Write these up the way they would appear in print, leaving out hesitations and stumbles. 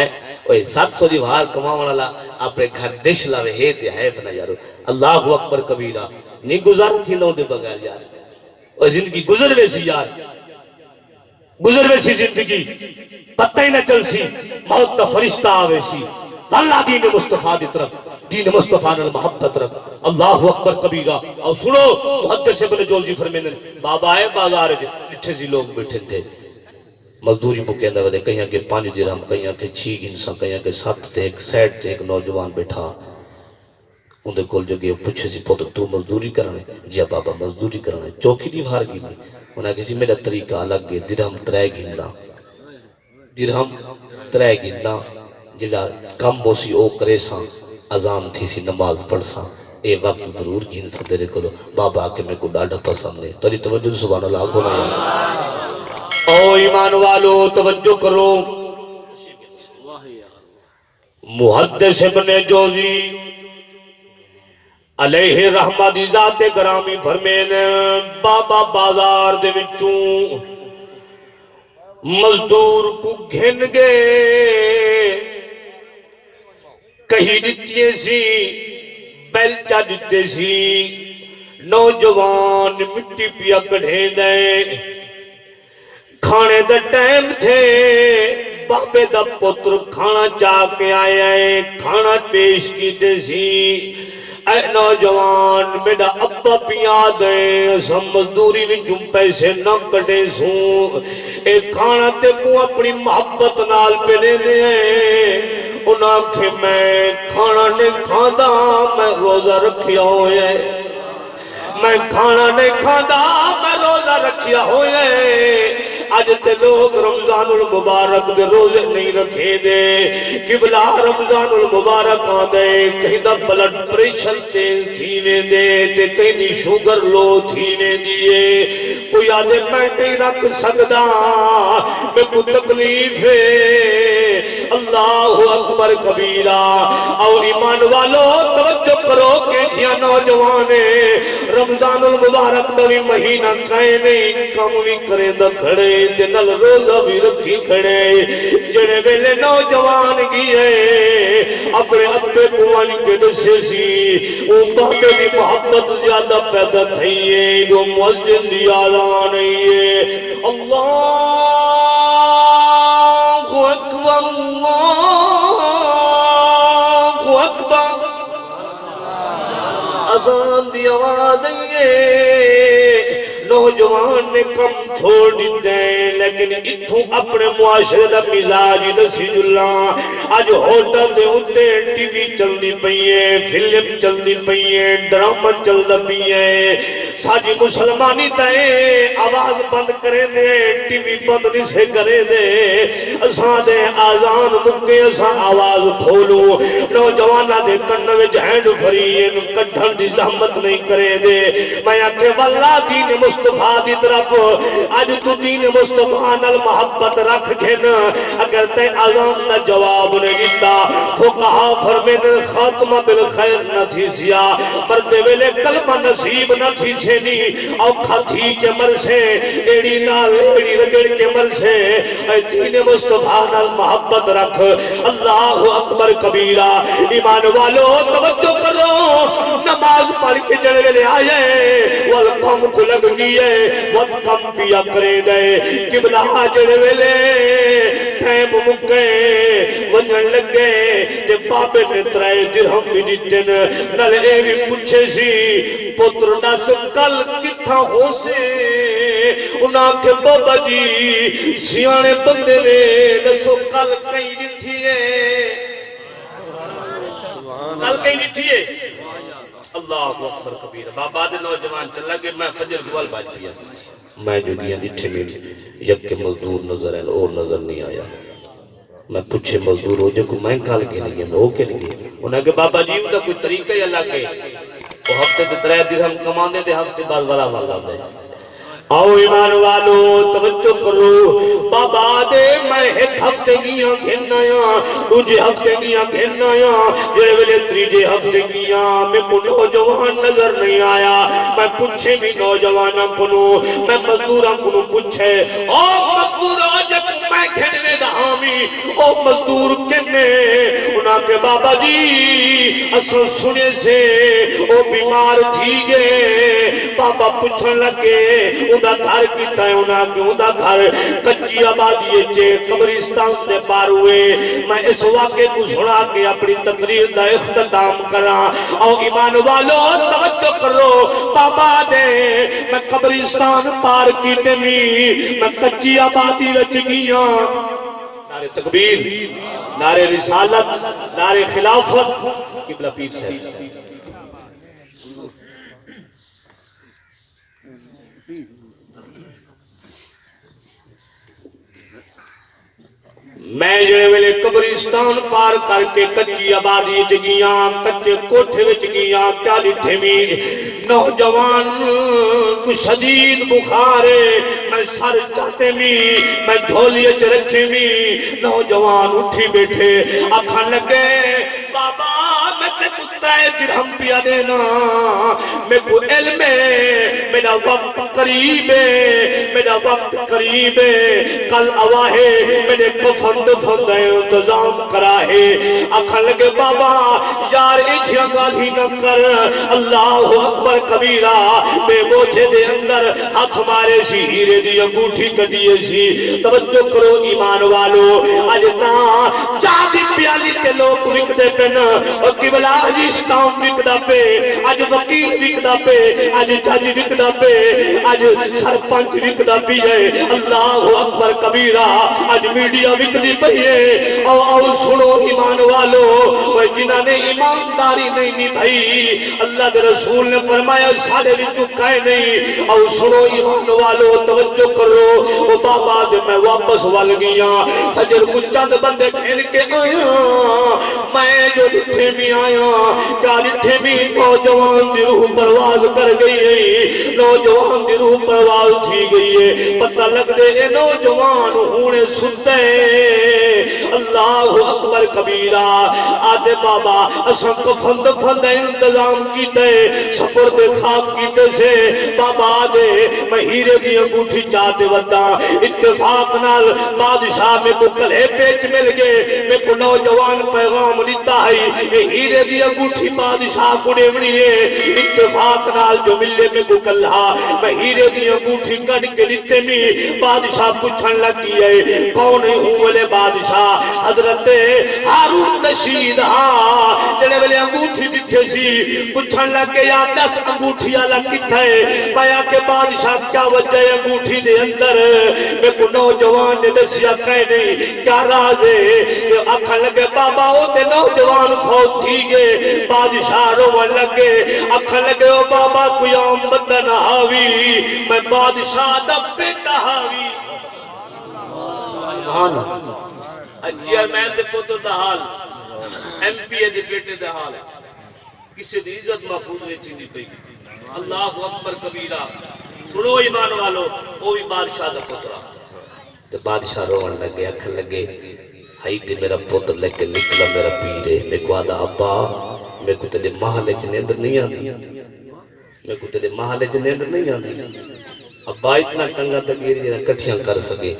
اوے 700 دی وار کماون والا اپنے گھر ڈش لاوے ہے تے ہے بنا یارو اللہ اکبر کبیرہ نہیں گزار تھی نو دے بغیر یار اور زندگی گزر ویسی یار گزر ویسی زندگی پتہ ہی نہ چل سی موت دا فرشتہ آوے سی اللہ دین مصطفیٰ دی طرف دین مصطفیٰ نے محبت رکھ اللہ اکبر کبیرہ اور سنو محدث ابن جوزی فرمینے بابا آئے بازار جے اٹھے سی لوگ بیٹھے تھے مزدوری بکے اندر ودے کہیں کہ 5 درہم کہیں کہ 6 گنسا کہیں کہ 7 تے ایک سیٹ تے ایک نوجوان بیٹھا اندھے کول جگہ پوچھے سی پوتر تو مزدوری کرنے جی بابا مزدوری کرنے چوکی نہیں بھار گی انہاں کسی میرا طریقہ الگ ہے درہم 3 گھندا درہم 3 گھندا جڑا کم ہوسی او کرے ساں اذان تھی سی نماز پڑھ ساں اے وقت ضرور گھن سا تیرے کلو بابا کے میں کو ڈاڑا پسند ہے تاری توجہ سبحان اللہ گونا یا او ایمان والو توجہ کرو محدث ابن جوزی علیہ رحمہ دی ذات گرامی فرمین بابا بازار دے وچوں مزدور کو گھن گئے کہیں دیتے سی بیلچہ دیتے سی نوجوان مٹی پیا گڑھے دے کھانے دا ٹائم تھے بابے دا پتر کھانا چاہ کے آئے کھانا پیش کیتے سی اے نوجوان میرا ابا پیا دے سم مزدوری میں جم پیسے نہ کٹے سوں اے کھانا تے کو اپنی محبت نال پہ لے دے انہاں کہ میں کھانا نہیں کھادا میں روزہ رکھیا ہوئے میں کھانا نہیں کھادا میں روزہ رکھیا ہوئے آج تے لوگ رمضان المبارک دے روزے نہیں رکھے دے قبلہ رمضان المبارک آ دے کہیں دا بلڈ پریشر تیز تھینے دے تے کہیں دی شوگر لو تھینے دیئے کوئی آدھے میں نہیں رکھ سکدا میں کو تکلیف ہے اللہ اکبر کبیرہ اور ایمان والو توجہ کرو کہ جیاں نوجوانے رمضان المبارک دا بھی مہینہ کائے نہیں کم بھی کرے دا کھڑے دنل روزہ بھی رکھی کھڑے جڑے ویلے نوجوان گئے اپنے ابے کوان کے دسے سی وہ بابے دی محبت زیادہ پیدا تھئیے جو مؤذن دی آلان ہے اللہ اکبر اللہ اکبر اذان دی آواز ہے نوجوان نے کم چھوڑ دیتے ہیں لیکن اتھوں اپنے معاشرے دا مزاج نسیج اللہ آج ہوٹل دے ہوتے ٹی وی چل دی پئیے فلم چل دی پئیے ڈرامہ چل دی پئیے ساجی مسلمانی دائیں آواز بند کرے دے ٹی وی بند نہیں سے کرے دے اساں دے آزان مکے اساں آواز کھولو نوجوانہ دے کنوے جہینڈ فرین کٹھن دی زحمت نہیں کرے دے میں آکے واللہ دین مصطفیٰ دی طرف آج تو دین مصطفیٰ نال محبت رکھ گھن اگر تے آزان نہ جواب نے دیتا فقہا فرمین خاتمہ بالخیر نہ تھی سیا مردے ویلے کلمہ نصیب نہ تھی سینی اوکھا تھی کے مر سے ایڑی نال ایڑی رگڑ کے مر سے اے دین مصطفیٰ نال محبت رکھ اللہ اکبر کبیرہ ایمان والو توجہ کرو نماز پڑھ کے جڑے ویلے آئے والقوم کو لگ گئے وقت کم پیا کرے دے قبلہ جڑے ویلے ٹائم مکے ونجن لگے تے بابے نے 3 درہم بھی دیتن نل اے بھی پوچھے سی پتر نس کل کتھا ہو سے انہاں کے بابا جی سیانے بندے نے نسو کل کہیں نتھی ہے کل کہیں نتھی ہے اللہ اکبر کبیر بابا دے نوجوان چلا گئے میں فجر گوال باج پیا میں جو گیا نٹھے میں یک کے مزدور نظر ہیں اور نظر نہیں آیا میں پوچھے مزدور ہو جو کو میں کال کے لئے میں ہو کے لئے انہاں کہ بابا جی انہاں کوئی طریقہ ہی اللہ کے وہ ہفتے دے 3 درہم کمان دے ہفتے بعد والا والا دے آؤ ایمان والو توجہ کرو بابا دے میں ایک ہفتے گیاں گھننا یا دوجے ہفتے گیاں گھننا یا جڑے ویلے 3 ہفتے گیاں میں کو نوجوان نظر نہیں آیا میں پوچھے بھی نوجوانہ کنو میں مزدورہ کنو پوچھے او مزدورہ جب میں کھڑنے دا حامی او مزدور کنے انہاں کے بابا جی اسو سنے سے او بیمار تھی گئے بابا پوچھن لگے اوندا گھر کیتا ہے انہاں کے اوندا گھر کچی آبادی چے قبرستان دے پار ہوئے میں اس واقعے کو سنا کے اپنی تقریر دا اختتام کراں او ایمان والو توجہ کرو بابا دے میں قبرستان پار کیتے میں کچی آبادی وچ گیاں نعرہ تکبیر نعرہ رسالت نعرہ خلافت قبلہ پیر صاحب میں جڑے ویلے قبرستان پار کر کے کچی آبادی وچ گیاں کچے کوٹھے وچ گیاں کیا ڈٹھے می نوجوان کو شدید بخار میں سر چاہتے می میں جھولی وچ رکھے می نوجوان اٹھی بیٹھے آکھن لگے بابا میں تے کترائے درہم پیا دینا میں کو علم ہے میرا وقت قریب ہے میرا وقت قریب ہے کل آواہے میرے کفن دفن دے انتظام کرا ہے آکھن لگے بابا یار ایچھا گالی نہ کر اللہ اکبر کبیرہ بے بوجھے دے اندر ہاتھ مارے سی ہیرے دی انگوٹھی کٹیے سی توجہ کرو ایمان والو اجتا چاہتی پیالی کے لوگ رکھ دے پہ اور قبلہ جی اسٹام وکدہ پہ آج وکیل وکدہ پہ آج جج وکدہ پہ آج سرپنچ وکدہ پہ اللہ اکبر کبیرہ آج میڈیا وکدی پہ او سنو ایمان والو جنہاں نے ایمانداری نہیں بھائی اللہ کے رسول نے فرمایا سارے بھی چکائے نہیں او سنو ایمان والو توجہ کرو او بابا دے میں واپس وال گیا فجر کو چند بندے کھیل کے آیا میں جو لٹھے بھی آیا کیا لٹھے بھی نوجوان دی روح پرواز کر گئی ہے نوجوان دی روح پرواز تھی گئی ہے پتہ لگ دے نوجوان ہونے سنتے اللہ اکبر کبیرہ آدھے بابا اسان کفن دفن دے انتظام کیتے سفر دے خاک کیتے سے بابا آدھے میں ہیرے دی انگوٹھی چاہتے ودا اتفاق نال بادشاہ میں کو کلے پیچ مل گئے میں کو نوجوان پیغام لیتا ہے یہ ہیرے دی انگوٹھی بادشاہ کو ڈیونی ہے اتفاق نال جو ملے میں کو کلہا میں ہیرے دی انگوٹھی کٹ کے لیتے میں بادشاہ پوچھن لگی ہے کون ہوں والے بادشاہ حضرت ہارون رشید ہاں جنہیں والے انگوٹھی بٹھے سی پوچھن لگے یا 10 انگوٹھی الگ کتھا ہے پایا کہ بادشاہ کیا وجہ ہے انگوٹھی دے اندر میں کو نوجوان نے دسیا کہے نہیں کیا راز ہے آکھن لگے بابا ہوتے نوجوان فوت تھی گئے بادشاہ روان لگے آکھن لگے او بابا کوئی عام بندہ نہ ہاوی میں بادشاہ دا بیٹا ہاوی چیئرمین دے پوتر دا حال ایم پی اے دے بیٹے دا حال کسی دی عزت محفوظ نہیں چیزی پئی اللہ اکبر کبیرہ سنو ایمان والو وہ بھی بادشاہ دا پوترہ تو بادشاہ روان لگے اکھن لگے ہائی تے میرا پوتر لے کے نکلا میرا پیرے میں کو آدھا ابا میں کو تیرے محلے چ نیند نہیں آدھی میں کو تیرے محلے چ نیند نہیں آدھی ابا اتنا ٹنگا تگیر جنہ کٹھیاں کر سکے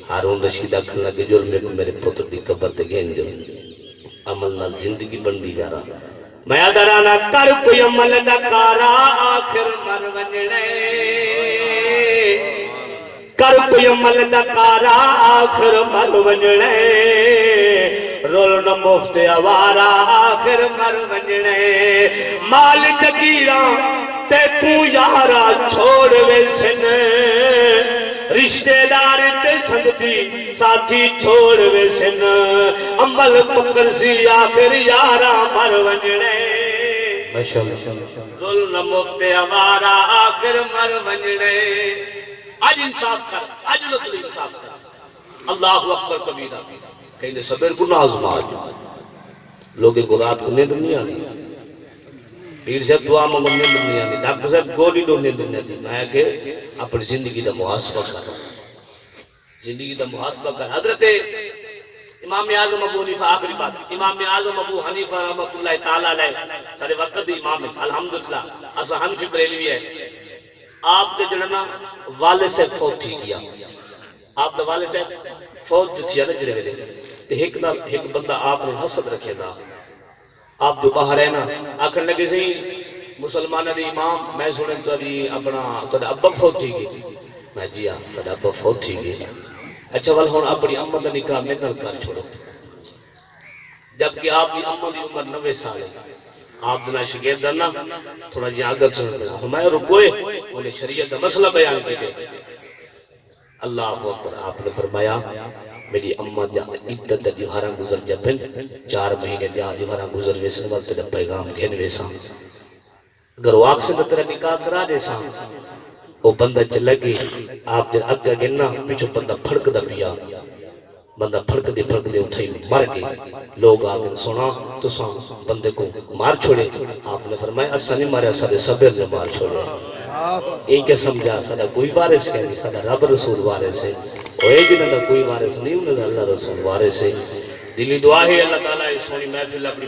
ہارون رشید آکھن لگے جو میں کو میرے پوتر دی قبر تے گین جو عمل نال زندگی بندی جا رہا میں ادرانا کر کوئی عمل نہ کارا آخر مر ونجنے کر کوئی عمل نہ کارا آخر مر ونجنے رول نہ مفت آوارا آخر مر ونجنے مال جگیرہ تے کو یارا چھوڑ ویسن رشتہ دار تے سنگتی ساتھی چھوڑ ویسن عمل پکر سی آخر یارا مر ونجنے رول نہ مفت آوارا آخر مر ونجنے آج انصاف کر آج لطل انصاف کر اللہ اکبر کبیرہ کہیں دے صبر کو نازم آج لوگے کو رات کو نیند نہیں آنی پیر صاحب دعا مانگو نیند نہیں آنی ڈاکٹر صاحب گولی دو نیند نہیں آنی میں کہ اپنی زندگی دا محاسبہ کر زندگی دا محاسبہ کر حضرت امام اعظم ابو حنیفہ آخری بات امام اعظم ابو حنیفہ رحمت اللہ تعالی علیہ سارے وقت دی امام الحمدللہ اسا ہمشی بریلوی ہے آپ کے جڑنا والد سے فوت تھی گیا آپ دا والد صاحب فوت جو تھی جڑے ویلے تے ایک بندہ آپ نے حسد رکھے دا آپ جو باہر ہے نا آکھن لگے سی مسلمانہ دی امام میں سنے تو اپنا ابا فوت تھی گئی میں جی ہاں تو ابا فوت تھی گئی اچھا وال ہون اپنی اماں دا نکاح میرے نال کر چھوڑو جبکہ آپ کی اماں دی عمر 90 سال ہے آپ دنا شگرد نا تھوڑا جی آگت سن پڑا ہمیں رکوئے انہیں شریعت دا مسئلہ بیان کی دے اللہ اکبر آپ نے فرمایا میری اماں عدت دیوہاراں گزر جبن 4 مہینے دیوہاراں گزر ویسن والتے دا پیغام گھن ویسان اگر وہ آگ سے تیرا نکاح کرا دے سان وہ بندہ چل لگے آپ دن اگا گننا پیچھو بندہ پھڑک دا پیا بندہ پھڑک دے اٹھائی مر گئے لوگ آگے سنا تو سان بندے کو مار چھوڑے آپ نے فرمایا اسا نہیں مارے اسا دے صبر نے مار چھوڑے ایک کے سمجھا سادہ کوئی وارث کہنی سادہ رب رسول وارث ہے اور ایک دن اللہ کوئی وارث نہیں انہیں اللہ رسول وارث ہے دلی دعا ہے اللہ تعالیٰ اس سونی محفل اپنی